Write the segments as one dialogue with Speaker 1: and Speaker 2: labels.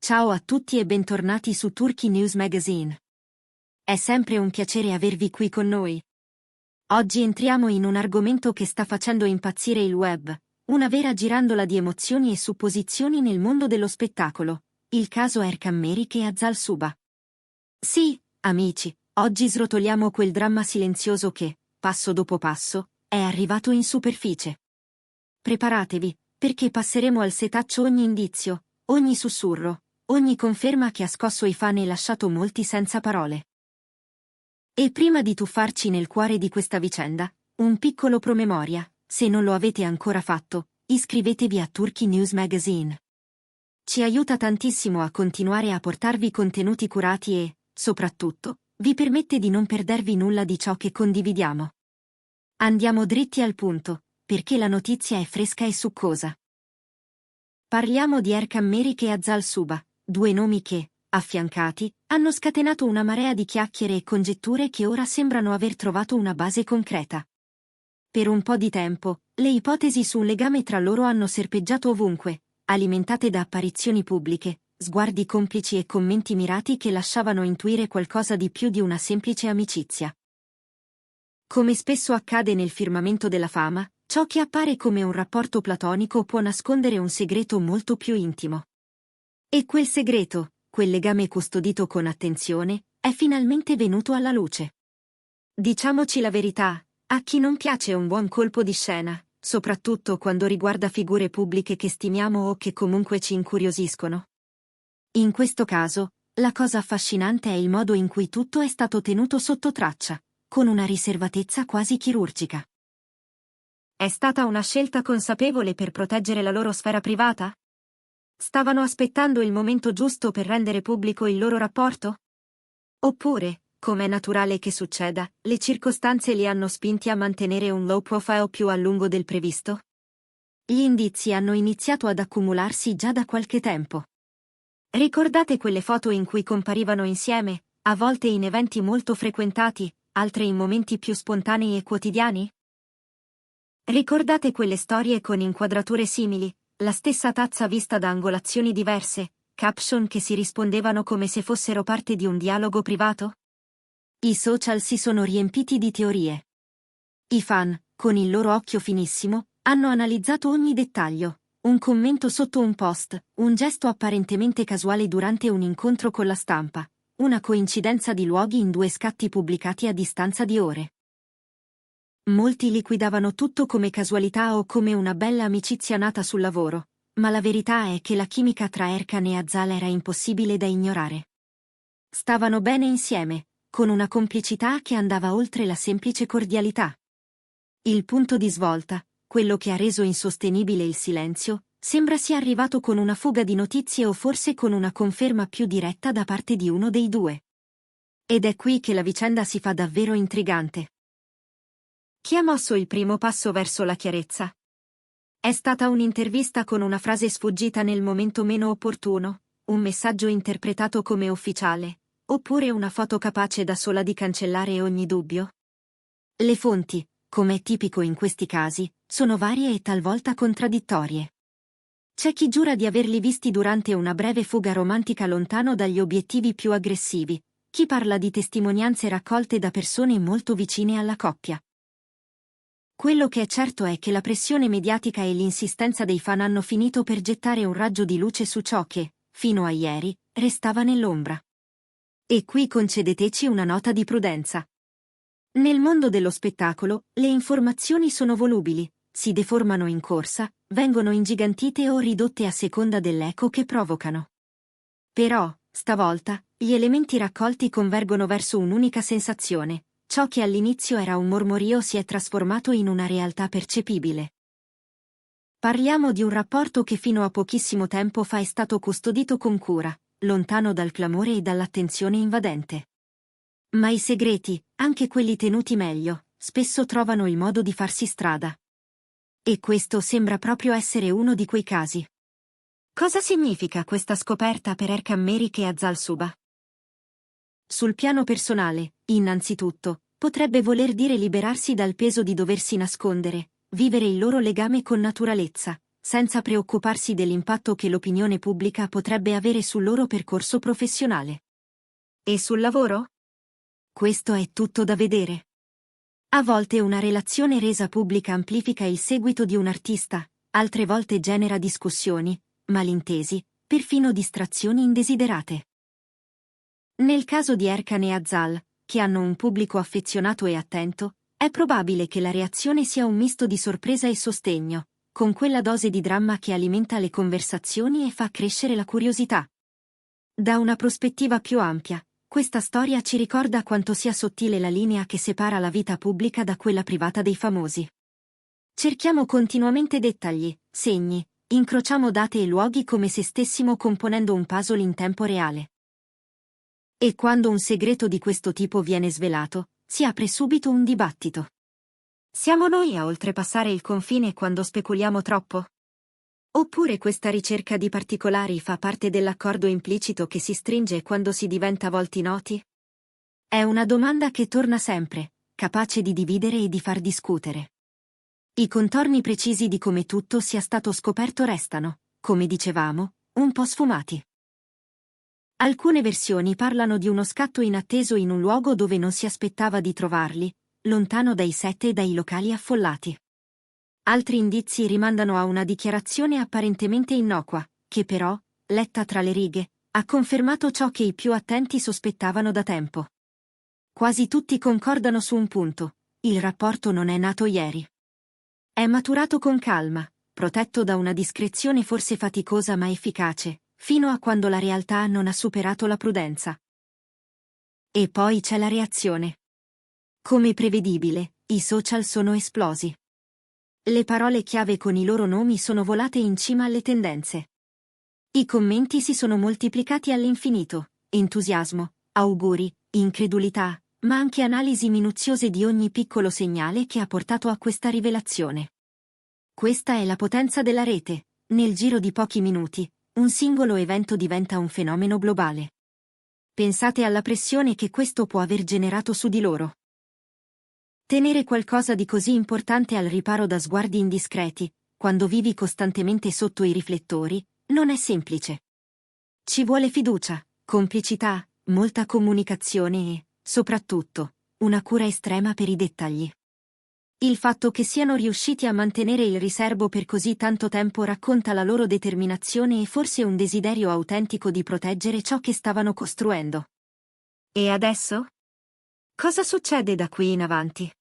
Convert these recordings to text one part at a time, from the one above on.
Speaker 1: Ciao a tutti e bentornati su Turkey News Magazine. È sempre un piacere avervi qui con noi. Oggi entriamo in un argomento che sta facendo impazzire il web, una vera girandola di emozioni e supposizioni nel mondo dello spettacolo, il caso Erkan Merik e Azal Suba. Sì, amici, oggi srotoliamo quel dramma silenzioso che, passo dopo passo, è arrivato in superficie. Preparatevi, perché passeremo al setaccio ogni indizio, ogni sussurro, ogni conferma che ha scosso i fan e lasciato molti senza parole. E prima di tuffarci nel cuore di questa vicenda, un piccolo promemoria: se non lo avete ancora fatto, iscrivetevi a Turkey News Magazine. Ci aiuta tantissimo a continuare a portarvi contenuti curati e, soprattutto, vi permette di non perdervi nulla di ciò che condividiamo. Andiamo dritti al punto, perché la notizia è fresca e succosa. Parliamo di Erkan Merik e Azal Suba, due nomi che, affiancati, hanno scatenato una marea di chiacchiere e congetture che ora sembrano aver trovato una base concreta. Per un po' di tempo, le ipotesi su un legame tra loro hanno serpeggiato ovunque, alimentate da apparizioni pubbliche, sguardi complici e commenti mirati che lasciavano intuire qualcosa di più di una semplice amicizia. Come spesso accade nel firmamento della fama, ciò che appare come un rapporto platonico può nascondere un segreto molto più intimo. E quel segreto, quel legame custodito con attenzione, è finalmente venuto alla luce. Diciamoci la verità, a chi non piace un buon colpo di scena, soprattutto quando riguarda figure pubbliche che stimiamo o che comunque ci incuriosiscono. In questo caso, la cosa affascinante è il modo in cui tutto è stato tenuto sotto traccia, con una riservatezza quasi chirurgica. È stata una scelta consapevole per proteggere la loro sfera privata? Stavano aspettando il momento giusto per rendere pubblico il loro rapporto? Oppure, come è naturale che succeda, le circostanze li hanno spinti a mantenere un low profile più a lungo del previsto? Gli indizi hanno iniziato ad accumularsi già da qualche tempo. Ricordate quelle foto in cui comparivano insieme, a volte in eventi molto frequentati, altre in momenti più spontanei e quotidiani? Ricordate quelle storie con inquadrature simili, la stessa tazza vista da angolazioni diverse, caption che si rispondevano come se fossero parte di un dialogo privato? I social si sono riempiti di teorie. I fan, con il loro occhio finissimo, hanno analizzato ogni dettaglio, un commento sotto un post, un gesto apparentemente casuale durante un incontro con la stampa, una coincidenza di luoghi in due scatti pubblicati a distanza di ore. Molti liquidavano tutto come casualità o come una bella amicizia nata sul lavoro, ma la verità è che la chimica tra Erkan e Azal era impossibile da ignorare. Stavano bene insieme, con una complicità che andava oltre la semplice cordialità. Il punto di svolta, quello che ha reso insostenibile il silenzio, sembra sia arrivato con una fuga di notizie o forse con una conferma più diretta da parte di uno dei due. Ed è qui che la vicenda si fa davvero intrigante. Chi ha mosso il primo passo verso la chiarezza? È stata un'intervista con una frase sfuggita nel momento meno opportuno, un messaggio interpretato come ufficiale, oppure una foto capace da sola di cancellare ogni dubbio? Le fonti, come è tipico in questi casi, sono varie e talvolta contraddittorie. C'è chi giura di averli visti durante una breve fuga romantica lontano dagli obiettivi più aggressivi, chi parla di testimonianze raccolte da persone molto vicine alla coppia. Quello che è certo è che la pressione mediatica e l'insistenza dei fan hanno finito per gettare un raggio di luce su ciò che, fino a ieri, restava nell'ombra. E qui concedeteci una nota di prudenza. Nel mondo dello spettacolo, le informazioni sono volubili, si deformano in corsa, vengono ingigantite o ridotte a seconda dell'eco che provocano. Però, stavolta, gli elementi raccolti convergono verso un'unica sensazione: ciò che all'inizio era un mormorio si è trasformato in una realtà percepibile. Parliamo di un rapporto che fino a pochissimo tempo fa è stato custodito con cura, lontano dal clamore e dall'attenzione invadente. Ma i segreti, anche quelli tenuti meglio, spesso trovano il modo di farsi strada. E questo sembra proprio essere uno di quei casi. Cosa significa questa scoperta per Erkan Merik e Azal Suba? Sul piano personale, innanzitutto, potrebbe voler dire liberarsi dal peso di doversi nascondere, vivere il loro legame con naturalezza, senza preoccuparsi dell'impatto che l'opinione pubblica potrebbe avere sul loro percorso professionale. E sul lavoro? Questo è tutto da vedere. A volte una relazione resa pubblica amplifica il seguito di un artista, altre volte genera discussioni, malintesi, perfino distrazioni indesiderate. Nel caso di Erkan e Hazal, che hanno un pubblico affezionato e attento, è probabile che la reazione sia un misto di sorpresa e sostegno, con quella dose di dramma che alimenta le conversazioni e fa crescere la curiosità. Da una prospettiva più ampia, questa storia ci ricorda quanto sia sottile la linea che separa la vita pubblica da quella privata dei famosi. Cerchiamo continuamente dettagli, segni, incrociamo date e luoghi come se stessimo componendo un puzzle in tempo reale. E quando un segreto di questo tipo viene svelato, si apre subito un dibattito. Siamo noi a oltrepassare il confine quando speculiamo troppo? Oppure questa ricerca di particolari fa parte dell'accordo implicito che si stringe quando si diventa volti noti? È una domanda che torna sempre, capace di dividere e di far discutere. I contorni precisi di come tutto sia stato scoperto restano, come dicevamo, un po' sfumati. Alcune versioni parlano di uno scatto inatteso in un luogo dove non si aspettava di trovarli, lontano dai set e dai locali affollati. Altri indizi rimandano a una dichiarazione apparentemente innocua, che però, letta tra le righe, ha confermato ciò che i più attenti sospettavano da tempo. Quasi tutti concordano su un punto: il rapporto non è nato ieri. È maturato con calma, protetto da una discrezione forse faticosa ma efficace, fino a quando la realtà non ha superato la prudenza. E poi c'è la reazione. Come prevedibile, i social sono esplosi. Le parole chiave con i loro nomi sono volate in cima alle tendenze. I commenti si sono moltiplicati all'infinito: entusiasmo, auguri, incredulità, ma anche analisi minuziose di ogni piccolo segnale che ha portato a questa rivelazione. Questa è la potenza della rete: nel giro di pochi minuti, un singolo evento diventa un fenomeno globale. Pensate alla pressione che questo può aver generato su di loro. Tenere qualcosa di così importante al riparo da sguardi indiscreti, quando vivi costantemente sotto i riflettori, non è semplice. Ci vuole fiducia, complicità, molta comunicazione e, soprattutto, una cura estrema per i dettagli. Il fatto che siano riusciti a mantenere il riserbo per così tanto tempo racconta la loro determinazione e forse un desiderio autentico di proteggere ciò che stavano costruendo. E adesso? Cosa succede da qui in avanti?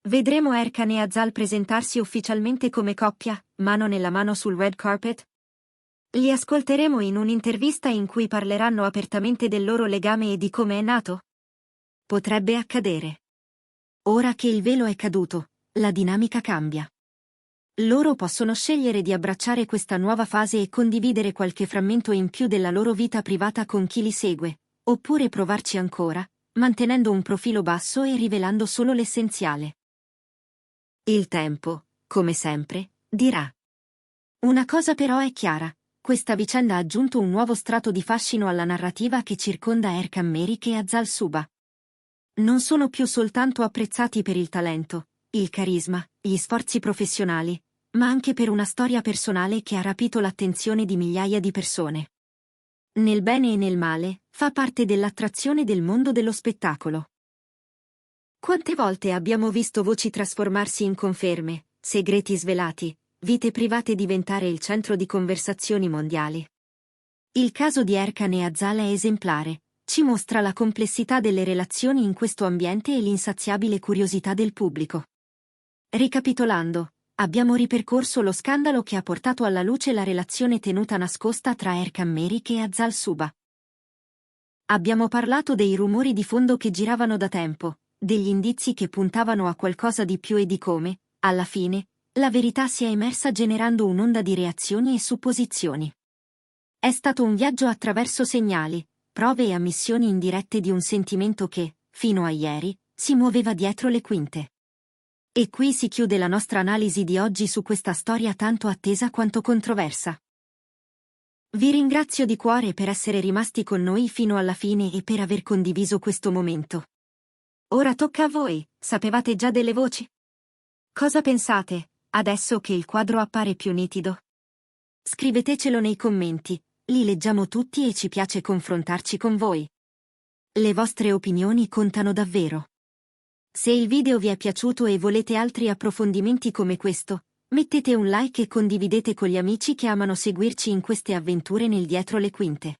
Speaker 1: Vedremo Erkan e Hazal presentarsi ufficialmente come coppia, mano nella mano sul red carpet? Li ascolteremo in un'intervista in cui parleranno apertamente del loro legame e di come è nato? Potrebbe accadere. Ora che il velo è caduto, la dinamica cambia. Loro possono scegliere di abbracciare questa nuova fase e condividere qualche frammento in più della loro vita privata con chi li segue, oppure provarci ancora, mantenendo un profilo basso e rivelando solo l'essenziale. Il tempo, come sempre, dirà. Una cosa però è chiara: questa vicenda ha aggiunto un nuovo strato di fascino alla narrativa che circonda Erkan Merik e Hazal Suba. Non sono più soltanto apprezzati per il talento, il carisma, gli sforzi professionali, ma anche per una storia personale che ha rapito l'attenzione di migliaia di persone. Nel bene e nel male, fa parte dell'attrazione del mondo dello spettacolo. Quante volte abbiamo visto voci trasformarsi in conferme, segreti svelati, vite private diventare il centro di conversazioni mondiali? Il caso di Erkan e Hazal è esemplare. Ci mostra la complessità delle relazioni in questo ambiente e l'insaziabile curiosità del pubblico. Ricapitolando, abbiamo ripercorso lo scandalo che ha portato alla luce la relazione tenuta nascosta tra Erkan Merik e Hazal Suba. Abbiamo parlato dei rumori di fondo che giravano da tempo, degli indizi che puntavano a qualcosa di più e di come, alla fine, la verità sia emersa generando un'onda di reazioni e supposizioni. È stato un viaggio attraverso segnali, prove e ammissioni indirette di un sentimento che, fino a ieri, si muoveva dietro le quinte. E qui si chiude la nostra analisi di oggi su questa storia tanto attesa quanto controversa. Vi ringrazio di cuore per essere rimasti con noi fino alla fine e per aver condiviso questo momento. Ora tocca a voi, sapevate già delle voci? Cosa pensate? adesso che il quadro appare più nitido? Scrivetecelo nei commenti, li leggiamo tutti e ci piace confrontarci con voi. Le vostre opinioni contano davvero. Se il video vi è piaciuto e volete altri approfondimenti come questo, mettete un like e condividete con gli amici che amano seguirci in queste avventure nel dietro le quinte.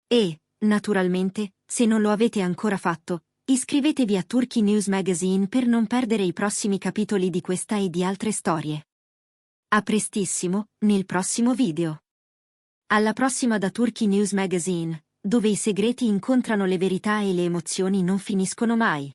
Speaker 1: E, naturalmente, se non lo avete ancora fatto, iscrivetevi a Turkey News Magazine per non perdere i prossimi capitoli di questa e di altre storie. A prestissimo, nel prossimo video. Alla prossima da Turkey News Magazine, dove i segreti incontrano le verità e le emozioni non finiscono mai.